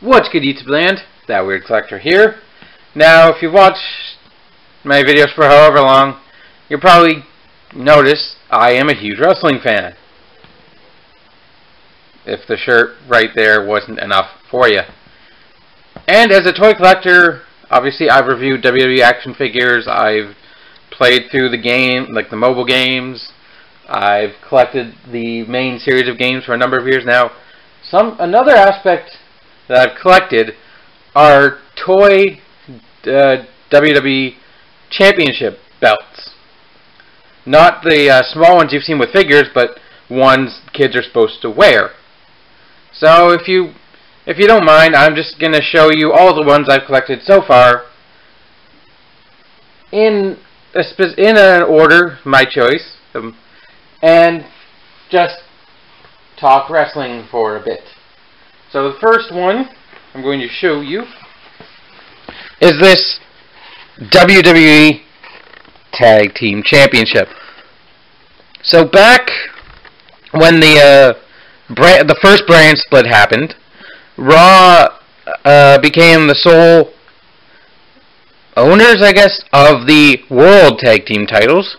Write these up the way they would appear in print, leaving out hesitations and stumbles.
What's good, YouTube land? That Weird Collector here. Now, if you've watched my videos for however long, you'll probably notice I am a huge wrestling fan. If the shirt right there wasn't enough for you. And as a toy collector, obviously I've reviewed WWE action figures, I've played through the game, like the mobile games, I've collected the main series of games for a number of years now. Another aspect that I've collected are toy WWE Championship belts. Not the small ones you've seen with figures, but ones kids are supposed to wear. So if you don't mind, I'm just going to show you all the ones I've collected so far in an order, my choice, and just talk wrestling for a bit. So the first one I'm going to show you is this WWE Tag Team Championship. So back when the first brand split happened, Raw became the sole owners, I guess, of the World Tag Team titles.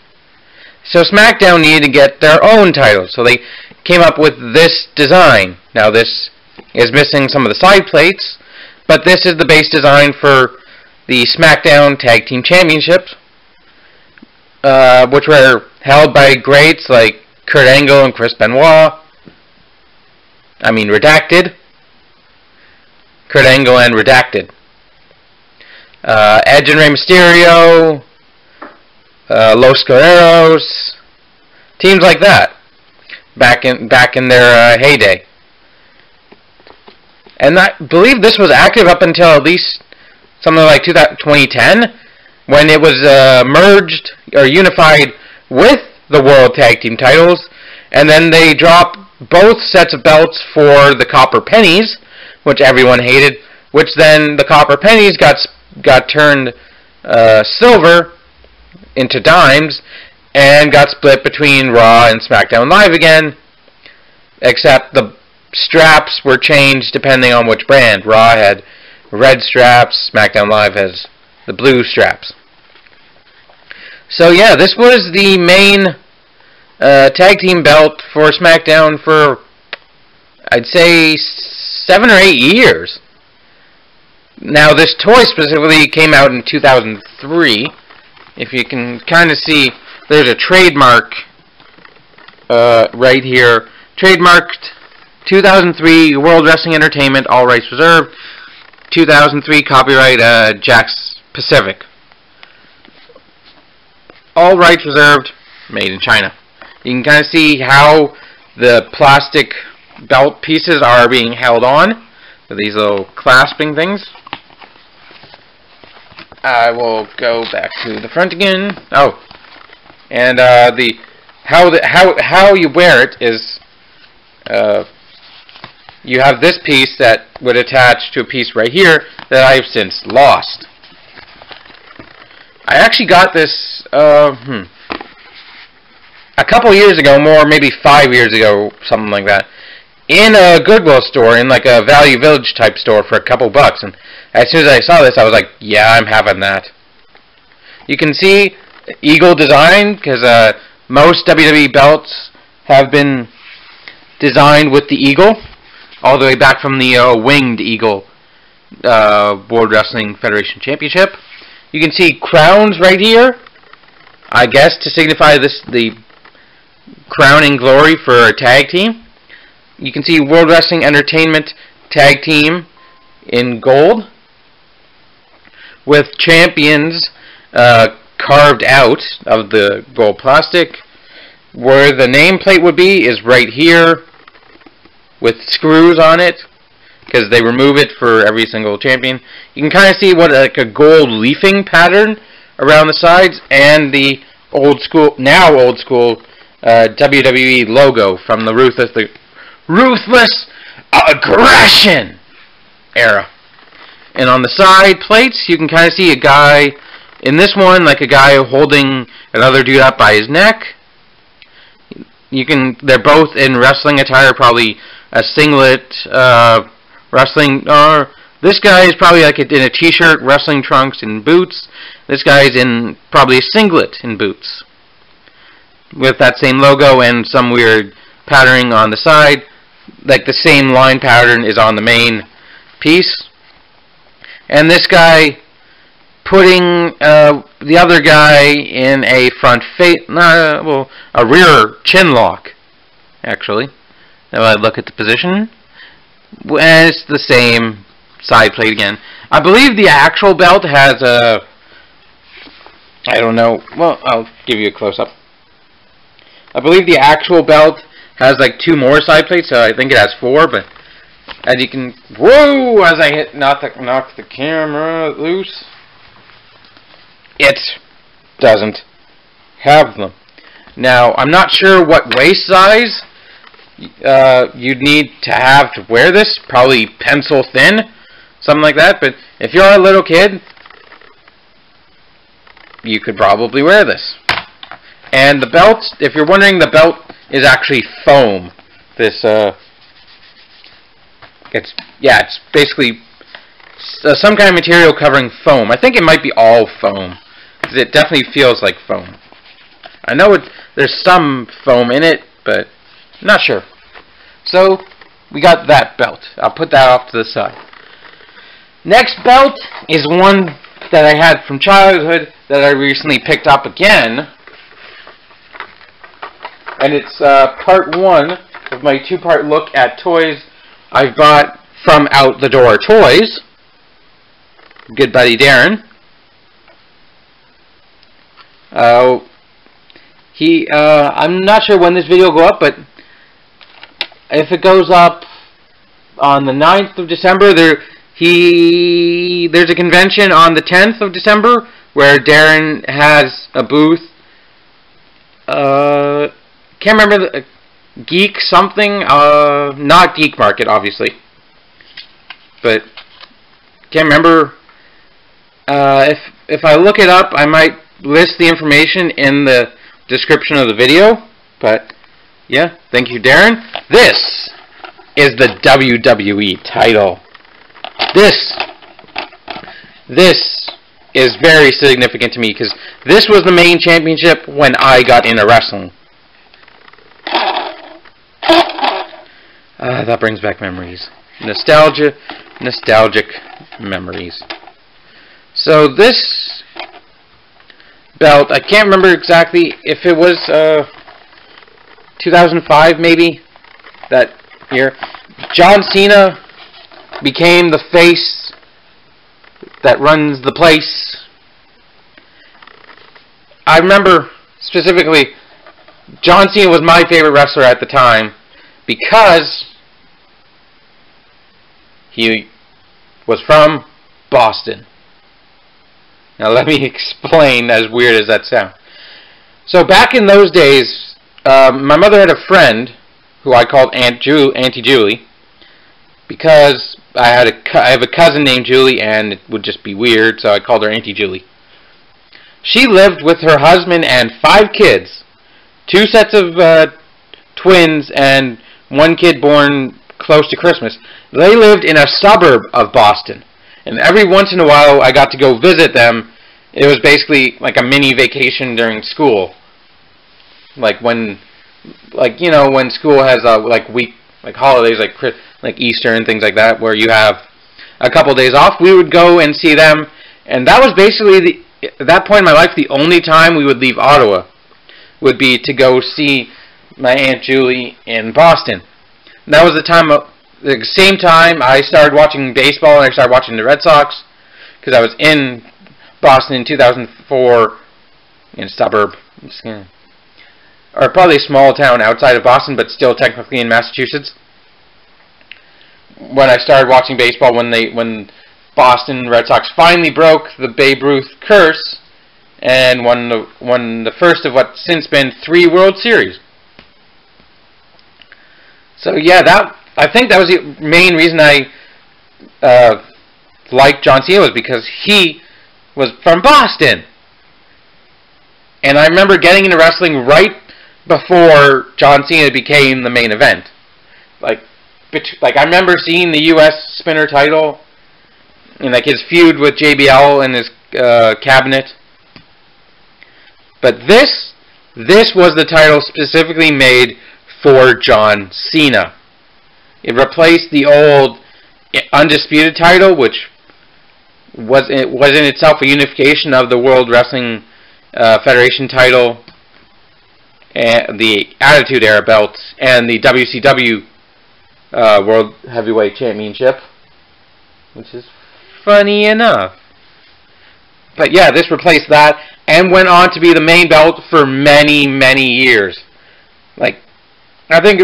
So SmackDown needed to get their own titles, so they came up with this design. Now this is missing some of the side plates, but this is the base design for the SmackDown Tag Team Championships, which were held by greats like Kurt Angle and Chris Benoit. I mean, Redacted. Kurt Angle and Redacted. Edge and Rey Mysterio, Los Guerreros, teams like that, back in their heyday. And I believe this was active up until at least something like 2010, when it was merged or unified with the World Tag Team titles, and then they dropped both sets of belts for the Copper Pennies, which everyone hated, which then the Copper Pennies got turned silver into dimes, and got split between Raw and SmackDown Live again, except the straps were changed depending on which brand. Raw had red straps, SmackDown Live has the blue straps. So yeah, this was the main tag team belt for SmackDown for, I'd say, 7 or 8 years. Now this toy specifically came out in 2003. If you can kind of see, there's a trademark right here. Trademarked 2003 World Wrestling Entertainment, all rights reserved. 2003 copyright Jakks Pacific. All rights reserved, made in China. You can kind of see how the plastic belt pieces are being held on with these little clasping things. I will go back to the front again. Oh, and how you wear it is you have this piece that would attach to a piece right here that I have since lost. I actually got this a couple years ago, maybe 5 years ago, something like that, in a Goodwill store, in like a Value Village type store for a couple bucks. And as soon as I saw this, I was like, yeah, I'm having that. You can see eagle design, because most WWE belts have been designed with the eagle, all the way back from the winged eagle World Wrestling Federation Championship. You can see crowns right here, I guess to signify the crowning glory for a tag team. You can see World Wrestling Entertainment Tag Team in gold, with champions carved out of the gold plastic. Where the nameplate would be is right here with screws on it, because they remove it for every single champion. You can kind of see what like a gold leafing pattern around the sides, and the now old school WWE logo from the Ruthless Aggression era. And on the side plates, you can kind of see a guy in this one, like a guy holding another dude up by his neck. They're both in wrestling attire, probably a singlet, wrestling. This guy is probably like in a t-shirt, wrestling trunks, and boots. This guy is in probably a singlet and boots, with that same logo and some weird patterning on the side. Like the same line pattern is on the main piece. And this guy putting the other guy in a a rear chin lock, actually. Now I look at the position, and it's the same side plate again. I believe the actual belt has a, I don't know, well, I'll give you a close-up. I believe the actual belt has like 2 more side plates, so I think it has 4, but as you can, whoa, as I knock the camera loose, it doesn't have them. Now, I'm not sure what waist size you'd need to have to wear this, probably pencil thin, something like that, but if you're a little kid, you could probably wear this. And the belt, if you're wondering, the belt is actually foam. This, it's basically some kind of material covering foam. I think it might be all foam, because it definitely feels like foam. I know there's some foam in it, but I'm not sure. So, we got that belt. I'll put that off to the side. Next belt is one that I had from childhood that I recently picked up again. And it's part 1 of my 2-part look at toys I've bought from Out the Door Toys. Good buddy Darren. I'm not sure when this video will go up, but if it goes up on the 9th of December, there's a convention on the 10th of December where Darren has a booth. Can't remember the Geek something, not Geek Market, obviously, but can't remember. If I look it up, I might list the information in the description of the video. But yeah, thank you, Darren. This is the WWE title. This is very significant to me because this was the main championship when I got into wrestling. That brings back memories. Nostalgic memories. So this belt, I can't remember exactly if it was 2005 maybe, that year. John Cena became the face that runs the place. I remember specifically John Cena was my favorite wrestler at the time because he was from Boston. Now let me explain, as weird as that sounds. So back in those days, my mother had a friend who I called Auntie Julie, because I have a cousin named Julie, and it would just be weird, so I called her Auntie Julie. She lived with her husband and 5 kids, 2 sets of twins, and 1 kid born close to Christmas. They lived in a suburb of Boston, and every once in a while I got to go visit them. It was basically like a mini vacation during school, like when school has like holidays like Easter and things like that, where you have a couple days off. We would go and see them, and that was basically at that point in my life the only time we would leave Ottawa would be to go see my Aunt Julie in Boston. And that was the same time I started watching baseball, and I started watching the Red Sox, because I was in Boston in 2004 in a suburb. or probably a small town outside of Boston, but still technically in Massachusetts. When I started watching baseball, when Boston Red Sox finally broke the Babe Ruth curse and won the first of what's since been 3 World Series. So yeah, I think that was the main reason I liked John Cena, was because he was from Boston. And I remember getting into wrestling right before John Cena became the main event. Like I remember seeing the U.S. Spinner title and like his feud with JBL and his cabinet. But this was the title specifically made for John Cena. It replaced the old Undisputed title, which was in itself a unification of the World Wrestling Federation title, and the Attitude Era belt, and the WCW World Heavyweight Championship, which is funny enough. But yeah, this replaced that and went on to be the main belt for many, many years. Like, I think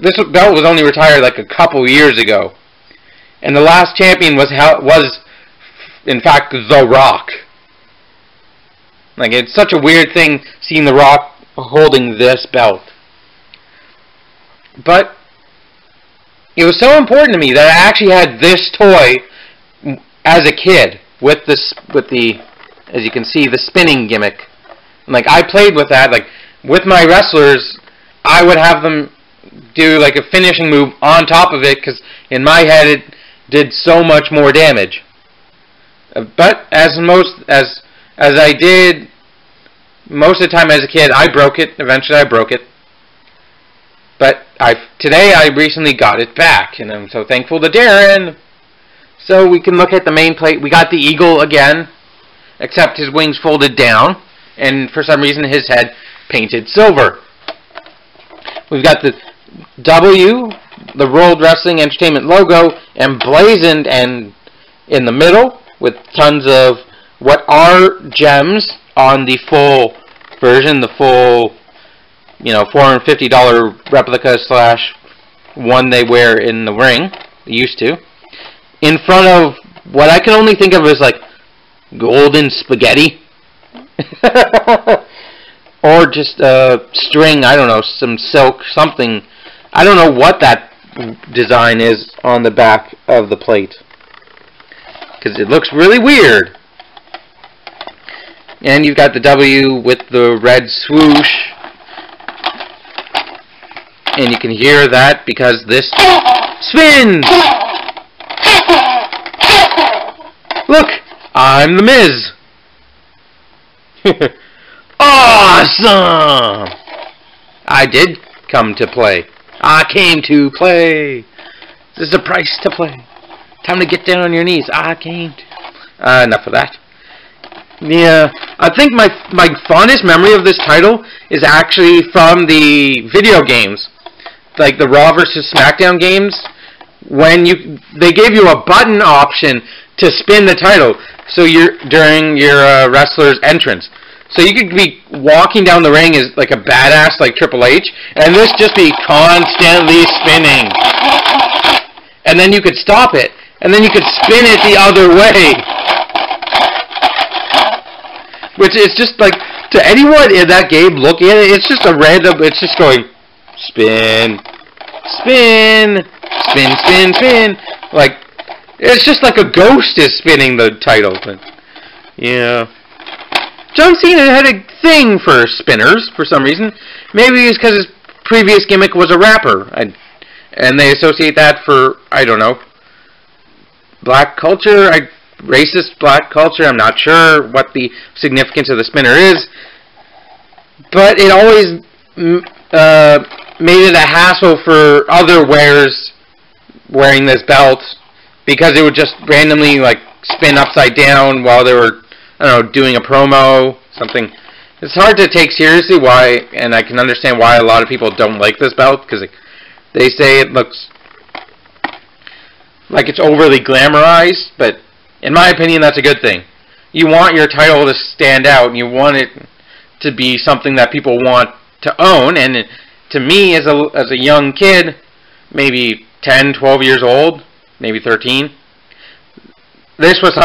this belt was only retired like a couple years ago, and the last champion was in fact The Rock. Like, it's such a weird thing seeing The Rock holding this belt. But it was so important to me that I actually had this toy as a kid with the, as you can see, the spinning gimmick. And like, I played with that. Like, with my wrestlers, I would have them do like a finishing move on top of it, because in my head it did so much more damage. But as I did most of the time as a kid, I broke it. Eventually I broke it. But today I recently got it back, and I'm so thankful to Darren. So we can look at the main plate. We got the eagle again, except his wings folded down, and for some reason his head painted silver. We've got the W, the World Wrestling Entertainment logo, emblazoned and in the middle, with tons of what are gems on the full version, the full, $450 replica / one they wear in the ring, they used to, in front of what I can only think of as like golden spaghetti. Or just string, I don't know, some silk, something. I don't know what that design is on the back of the plate, because it looks really weird. And you've got the W with the red swoosh, and you can hear that because this spins! Look! I'm the Miz! Awesome! I did come to play. I came to play. This is a price to play. Time to get down on your knees. I came to... enough of that. Yeah, I think my fondest memory of this title is actually from the video games, like the Raw vs. SmackDown games, when they gave you a button option to spin the title, so during your wrestler's entrance. So you could be walking down the ring as like a badass like Triple H, and this just be constantly spinning. And then you could stop it, and then you could spin it the other way. Which is just like, to anyone in that game looking at it, it's just a random, it's just going, spin, spin, spin, spin, spin. Like, it's just like a ghost is spinning the title. But, yeah. John Cena had a thing for spinners, for some reason. Maybe it's because his previous gimmick was a rapper. And they associate that for, I don't know, black culture, racist black culture. I'm not sure what the significance of the spinner is. But it always made it a hassle for other wearers wearing this belt, because it would just randomly like spin upside down while they were, I don't know, doing a promo, something. It's hard to take seriously why, and I can understand why a lot of people don't like this belt, because they say it looks like it's overly glamorized, but in my opinion, that's a good thing. You want your title to stand out, and you want it to be something that people want to own. And to me, as a young kid, maybe 10, 12 years old, maybe 13, this was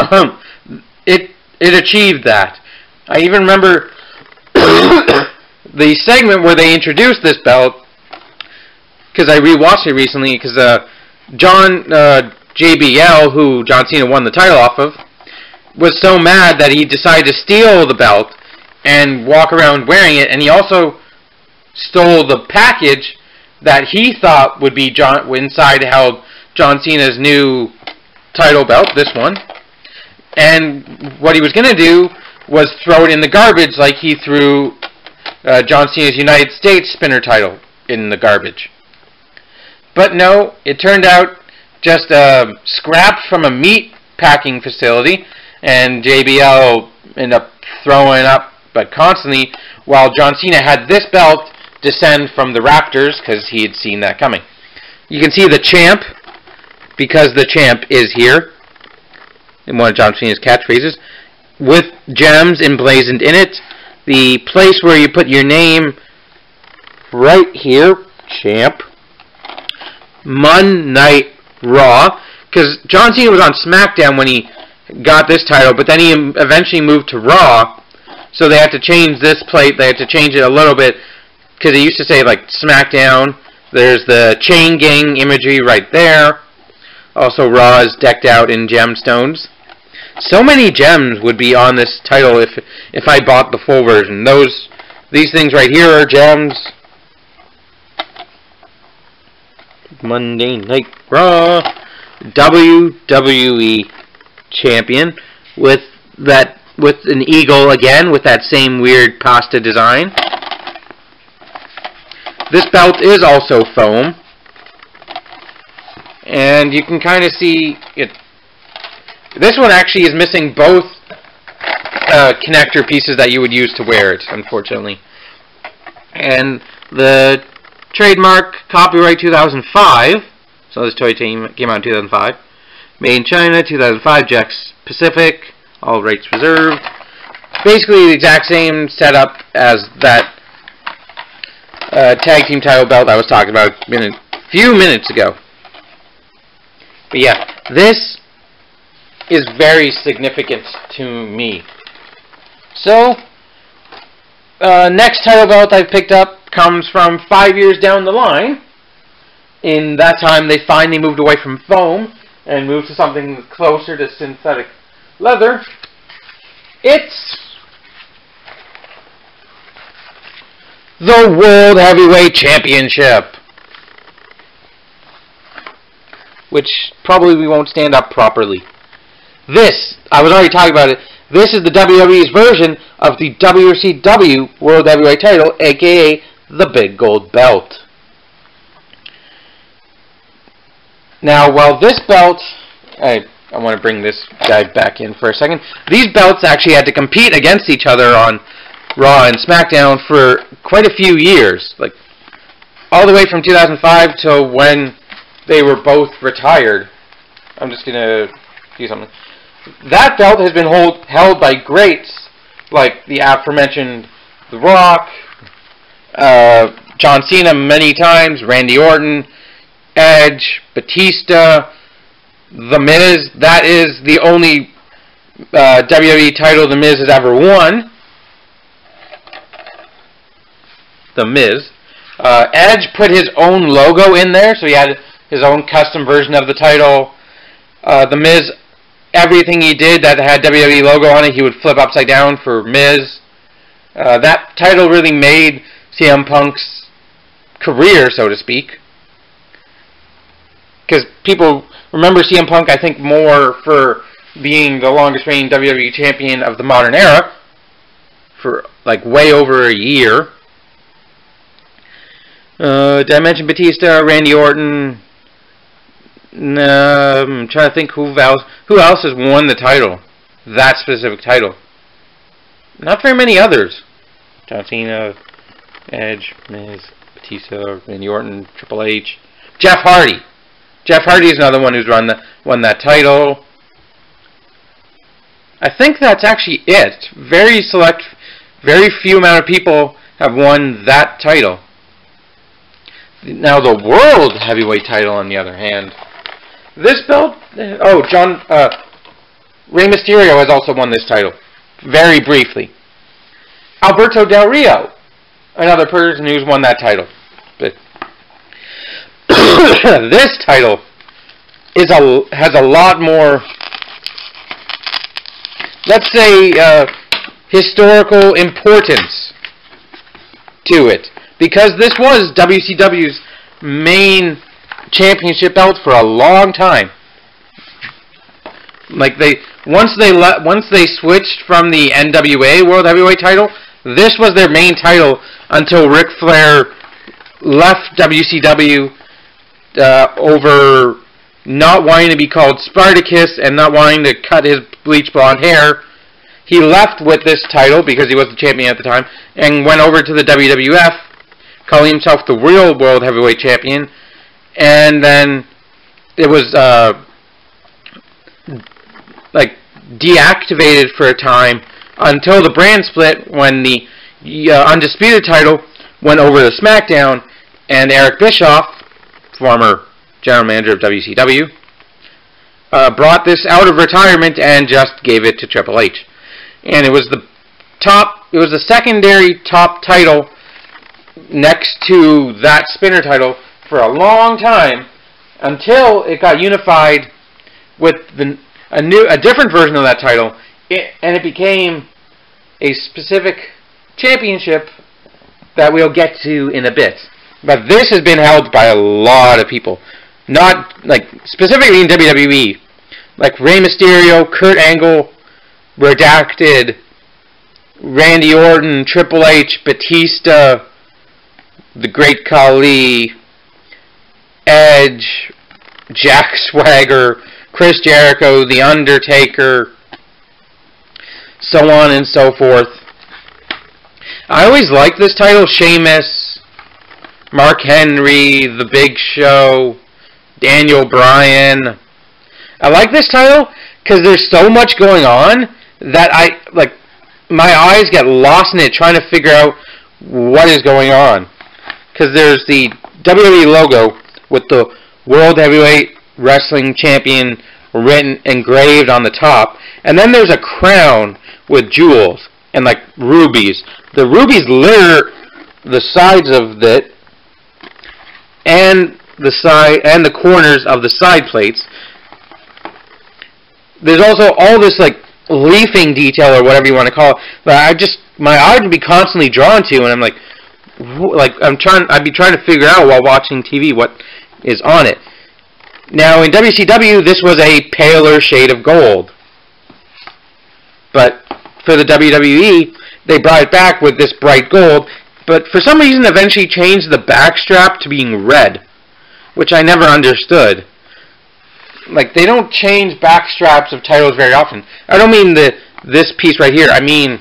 it achieved that. I even remember the segment where they introduced this belt, because I rewatched it recently, because JBL, who John Cena won the title off of, was so mad that he decided to steal the belt and walk around wearing it, and he also stole the package that he thought would be inside held John Cena's new title belt, this one. And what he was going to do was throw it in the garbage like he threw John Cena's United States spinner title in the garbage. But no, it turned out just scrapped from a meat packing facility, and JBL ended up throwing up but constantly, while John Cena had this belt descend from the rafters because he had seen that coming. You can see the champ, because the champ is here in one of John Cena's catchphrases, with gems emblazoned in it. The place where you put your name right here, champ. Monday Night Raw, because John Cena was on SmackDown when he got this title, but then he eventually moved to Raw, so they had to change this plate. They had to change it a little bit, because it used to say like SmackDown. There's the chain gang imagery right there. Also, Raw is decked out in gemstones. So many gems would be on this title if I bought the full version. These things right here are gems. Monday Night Raw, WWE champion with an eagle again with that same weird pasta design. This belt is also foam, and you can kind of see it. This one actually is missing both connector pieces that you would use to wear it, unfortunately. And the trademark, copyright 2005, so this toy came out in 2005. Made in China, 2005, Jack's Pacific, all rights reserved. Basically the exact same setup as that tag team title belt I was talking about a few minutes ago. But yeah, this is very significant to me. So, next title belt I've picked up comes from 5 years down the line. In that time, they finally moved away from foam and moved to something closer to synthetic leather. It's the World Heavyweight Championship, which probably we won't stand up properly. This, I was already talking about it, this is the WWE's version of the WCW World Heavyweight title, aka the Big Gold Belt. Now, while this belt, I want to bring this guy back in for a second. These belts actually had to compete against each other on Raw and SmackDown for quite a few years, like all the way from 2005 to when they were both retired. I'm just gonna do something. That belt has been held by greats like the aforementioned The Rock, John Cena many times, Randy Orton, Edge, Batista, The Miz. That is the only WWE title The Miz has ever won. The Miz. Edge put his own logo in there, so he had his own custom version of the title. The Miz, everything he did that had WWE logo on it, he would flip upside down for Miz. That title really made CM Punk's career, so to speak. Because people remember CM Punk, I think, more for being the longest reigning WWE champion of the modern era for like way over a year. Did I mention Batista, Randy Orton? No, I'm trying to think who else has won the title, that specific title. Not very many others. John Cena, Edge, Miz, Batista, Randy Orton, Triple H, Jeff Hardy. Jeff Hardy is another one who's won that title. I think that's actually it. Very select, very few amount of people have won that title. Now the World Heavyweight title, on the other hand, this belt, Rey Mysterio has also won this title, very briefly. Alberto Del Rio, another person who's won that title. But this title has a lot more, let's say, historical importance to it, because this was WCW's main championship belt for a long time. Like once they switched from the NWA World Heavyweight title, this was their main title until Ric Flair left WCW over not wanting to be called Spartacus and not wanting to cut his bleach blonde hair. He left with this title because he was the champion at the time and went over to the WWF, calling himself the real World Heavyweight Champion. And then it was deactivated for a time until the brand split, when the Undisputed title went over to SmackDown, and Eric Bischoff, former general manager of WCW, brought this out of retirement and just gave it to Triple H. And it was the secondary top title next to that spinner title for a long time, until it got unified with a different version of that title, and it became a specific championship that we'll get to in a bit. But this has been held by a lot of people, not specifically in WWE, like Rey Mysterio, Kurt Angle, Redacted, Randy Orton, Triple H, Batista, The Great Khali, Edge, Jack Swagger, Chris Jericho, The Undertaker, so on and so forth. I always liked this title. Sheamus, Mark Henry, The Big Show, Daniel Bryan. I like this title because there's so much going on that my eyes get lost in it trying to figure out what is going on. Because there's the WWE logo with the World Heavyweight Wrestling Champion engraved on the top, and then there's a crown with jewels and rubies. The rubies litter the sides of it and the corners of the side plates. There's also all this leafing detail, or whatever you want to call it, that my eye would be constantly drawn to, and I'd be trying to figure out while watching TV what is on it. Now in WCW, this was a paler shade of gold, but for the WWE, they brought it back with this bright gold, but for some reason eventually changed the backstrap to being red, which I never understood. They don't change backstraps of titles very often. I don't mean this piece right here. I mean,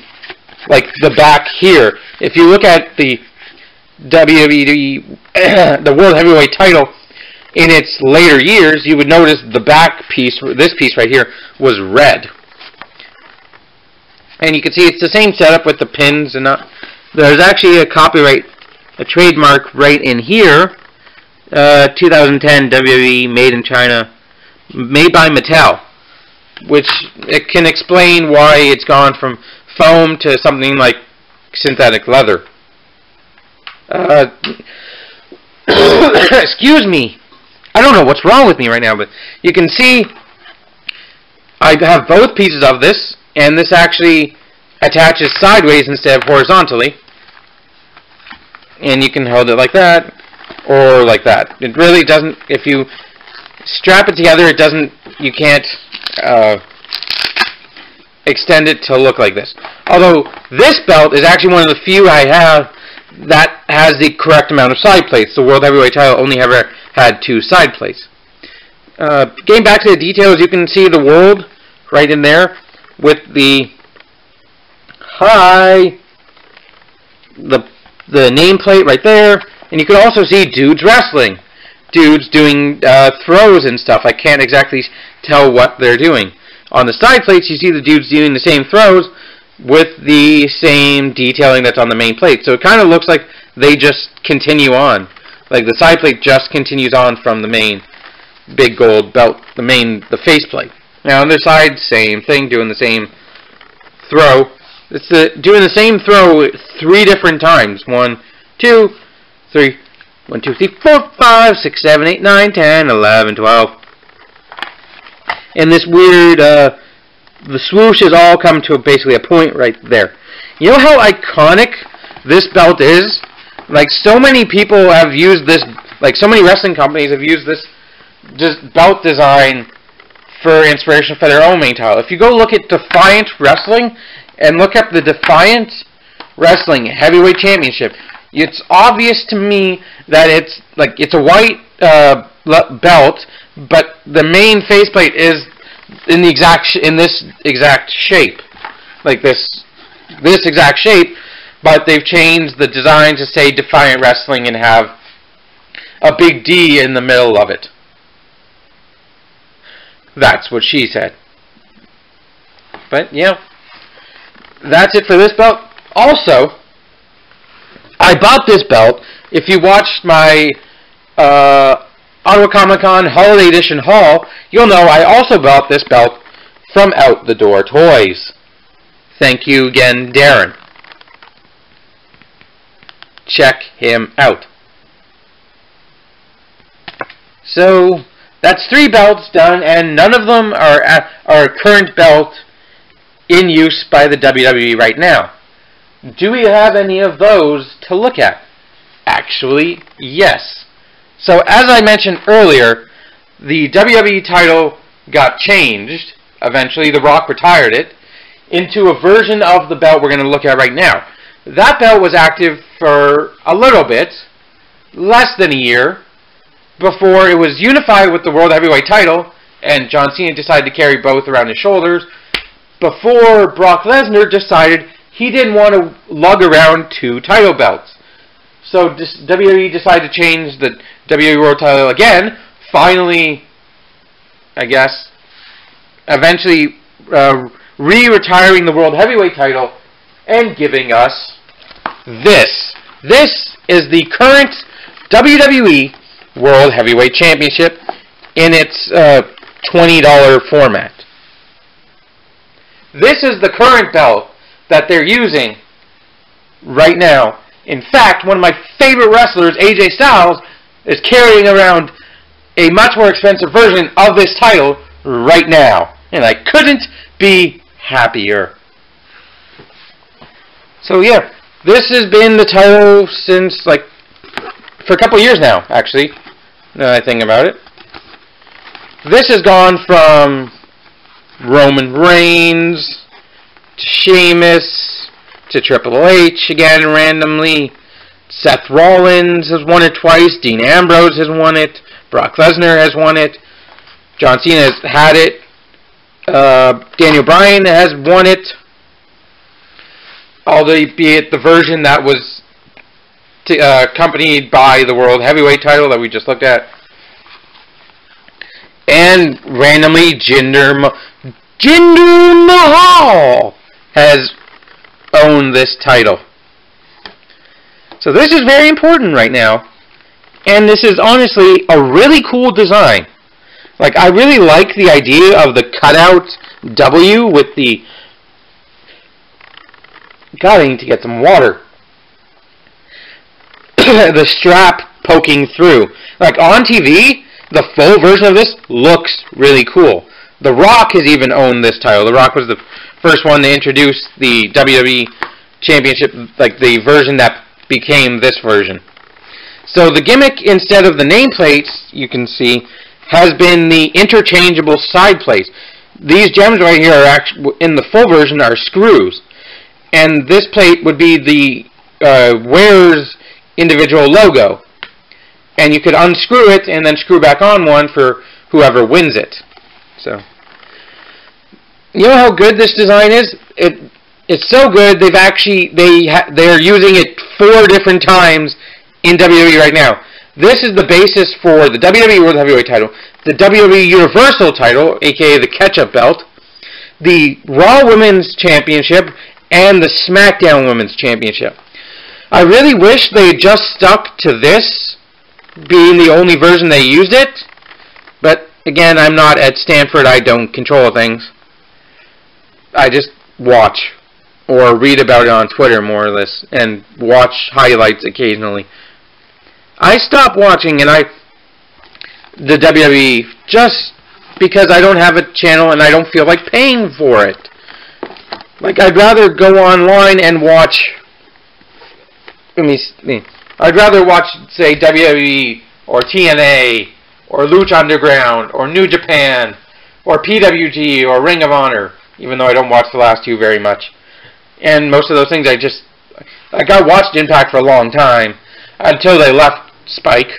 the back here. If you look at the WWE, the World Heavyweight title in its later years, you would notice the back piece, this piece right here, was red. And you can see it's the same setup with the pins, and there's actually a copyright, a trademark right in here. 2010 WWE Made in China, made by Mattel, which it can explain why it's gone from foam to something like synthetic leather. Excuse me. I don't know what's wrong with me right now, but you can see I have both pieces of this, and this actually attaches sideways instead of horizontally. And you can hold it like that, or like that. It really doesn't, if you strap it together, it doesn't, you can't extend it to look like this. Although this belt is actually one of the few I have that has the correct amount of side plates. The World Heavyweight title only ever had 2 side plates. Getting back to the details, you can see the world right in there with the the nameplate right there, and you can also see dudes wrestling, dudes doing throws and stuff. I can't exactly tell what they're doing. On the side plates, you see the dudes doing the same throws, with the same detailing that's on the main plate. So it kind of looks like they just continue on. Like the side plate just continues on from the main big gold belt, the face plate. Now on the side, same thing, doing the same throw. It's doing the same throw 3 different times. 1, 2, 3. 1, 2, 3, 4, 5, 6, 7, 8, 9, 10, 11, 12. And this weird, the swooshes all come to basically a point right there. You know how iconic this belt is? Like, so many people have used this, like, so many wrestling companies have used this just belt design for inspiration for their own main title. If you go look at Defiant Wrestling and look up the Defiant Wrestling Heavyweight Championship, it's obvious to me that it's a white belt, but the main faceplate is in this exact shape, like this exact shape, but they've changed the design to say Defiant Wrestling and have a big D in the middle of it. That's what she said. But yeah, that's it for this belt. Also, I bought this belt. If you watched my Ottawa Comic Con Holiday Edition haul, you'll know I also bought this belt from Out the Door Toys. Thank you again, Darren. Check him out. So that's 3 belts done, and none of them are a current belt in use by the WWE right now. Do we have any of those to look at? Actually, yes. So as I mentioned earlier, the WWE title got changed. Eventually, The Rock retired it into a version of the belt we're going to look at right now. That belt was active for a little bit, less than a year, before it was unified with the World Heavyweight title, and John Cena decided to carry both around his shoulders, before Brock Lesnar decided he didn't want to lug around 2 title belts. So WWE decided to change the WWE World title again, finally, I guess, eventually re-retiring the World Heavyweight title and giving us this. This is the current WWE World Heavyweight Championship in its $20 format. This is the current belt that they're using right now. In fact, one of my favorite wrestlers, AJ Styles, is carrying around a much more expensive version of this title right now. And I couldn't be happier. So yeah, this has been the title since, for a couple years now, actually, now that I think about it. This has gone from Roman Reigns to Sheamus to Triple H again randomly. Seth Rollins has won it twice. Dean Ambrose has won it. Brock Lesnar has won it. John Cena has had it. Daniel Bryan has won it. Albeit the version that was accompanied by the World Heavyweight title that we just looked at. And randomly, Jinder Mahal has owned this title. So this is very important right now. And this is honestly a really cool design. Like, I really like the idea of the cutout W with the... God, I need to get some water. The strap poking through. Like, on TV, the full version of this looks really cool. The Rock has even owned this title. The Rock was the first one to introduce the WWE Championship, like the version that became this version. So the gimmick, instead of the nameplates, you can see, has been the interchangeable side plates. These gems right here are actually, in the full version, are screws. And this plate would be the wearer's individual logo. And you could unscrew it and then screw back on one for whoever wins it. So, you know how good this design is? It's so good they're using it 4 different times in WWE right now. This is the basis for the WWE World Heavyweight title, the WWE Universal title, aka the Ketchup Belt, the Raw Women's Championship, and the SmackDown Women's Championship. I really wish they had just stuck to this being the only version they used it, but again, I'm not at Stanford. I don't control things. I just watch or read about it on Twitter more or less and watch highlights occasionally. I stopped watching the WWE just because I don't have a channel and I don't feel like paying for it. Like, I'd rather go online and watch. I'd rather watch, say, WWE or TNA or Lucha Underground or New Japan or PWG or Ring of Honor, even though I don't watch the last two very much. And most of those things I watched Impact for a long time until they left Spike.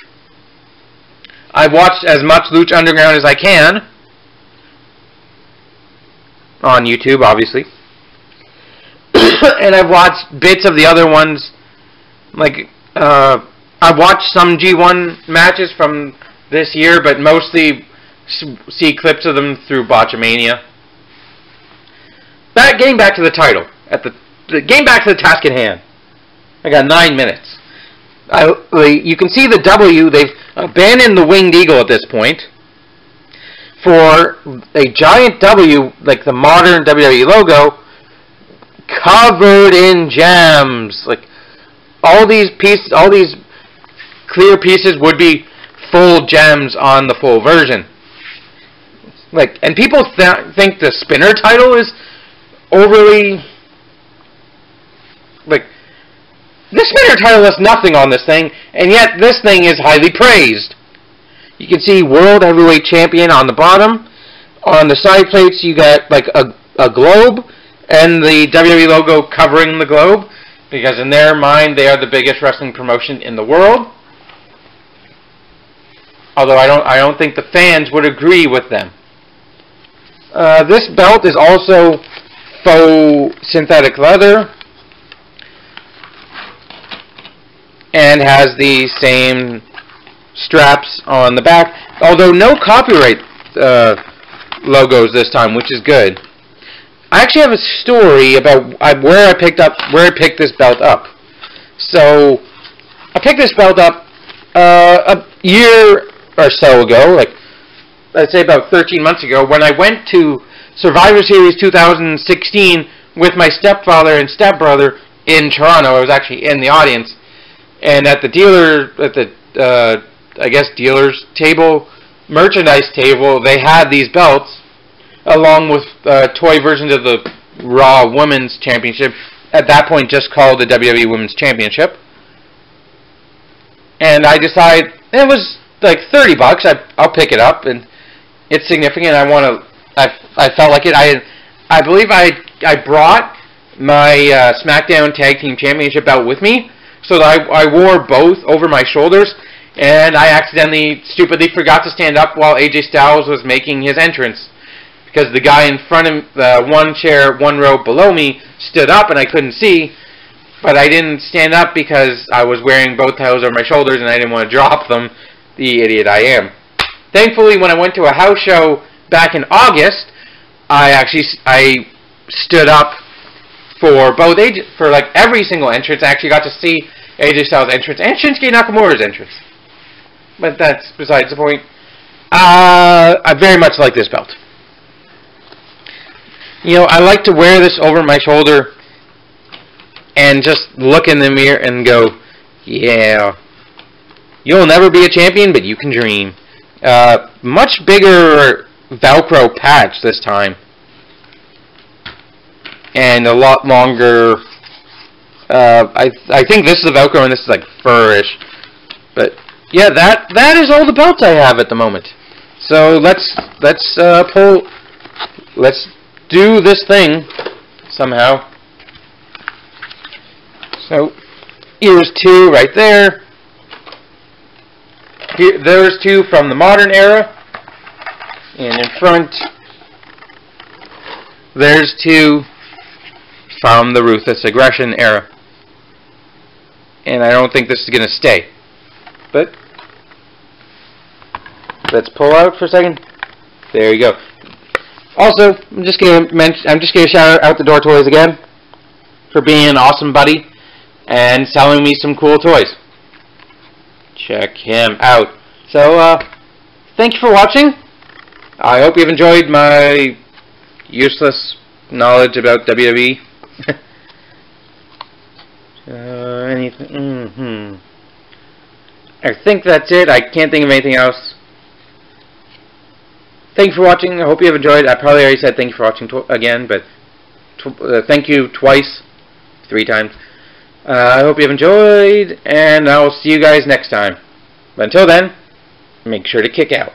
I've watched as much Lucha Underground as I can on YouTube, obviously. And I've watched bits of the other ones. Like, I watched some G1 matches from this year, but mostly see clips of them through Botchamania. Getting back to the title. Getting back to the task at hand. I got 9 minutes. You can see the W. They've abandoned the Winged Eagle at this point for a giant W, like the modern WWE logo, covered in gems. Like, all these pieces, all these clear pieces would be full gems on the full version. Like, and people think the spinner title is overly, like, this spinner title has nothing on this thing, and yet this thing is highly praised. You can see World Heavyweight Champion on the bottom. On the side plates, you got like a globe and the WWE logo covering the globe, because in their mind, they are the biggest wrestling promotion in the world. Although I don't think the fans would agree with them. This belt is also faux synthetic leather and has the same straps on the back, although no copyright logos this time, which is good. I actually have a story about where I picked this belt up. So I picked this belt up a year or so ago, like I'd say about 13 months ago, when I went to Survivor Series 2016 with my stepfather and stepbrother in Toronto. I was actually in the audience, and at the dealer's table, merchandise table, they had these belts along with toy versions of the Raw Women's Championship, at that point just called the WWE Women's Championship. And I decided, it was like $30, I'll pick it up, and it's significant. I felt like it. I believe I brought my SmackDown Tag Team Championship belt with me, so that I wore both over my shoulders, and I accidentally, stupidly forgot to stand up while AJ Styles was making his entrance, because the guy in front of the one chair, one row below me, stood up and I couldn't see, but I didn't stand up because I was wearing both towels over my shoulders and I didn't want to drop them, the idiot I am. Thankfully, when I went to a house show back in August, I stood up for both for like every single entrance. I actually got to see AJ Styles' entrance and Shinsuke Nakamura's entrance. But that's besides the point. I very much like this belt. You know, I like to wear this over my shoulder and just look in the mirror and go, yeah, you'll never be a champion, but you can dream. Much bigger Velcro patch this time. And a lot longer. I think this is a Velcro and this is like furish. But yeah, that is all the belts I have at the moment. So let's do this thing somehow. So here's two right there. There's two from the modern era. And in front, there's two from the Ruthless Aggression era. And I don't think this is going to stay. But let's pull out for a second. There you go. Also, I'm just going to shout out the door toys again. for being an awesome buddy and selling me some cool toys. Check him out. So, thank you for watching. I hope you've enjoyed my useless knowledge about WWE. Anything? I think that's it. I can't think of anything else. Thank you for watching. I hope you have enjoyed. I probably already said thank you for watching again, but thank you twice, 3 times. I hope you have enjoyed, and I will see you guys next time. But until then, make sure to kick out.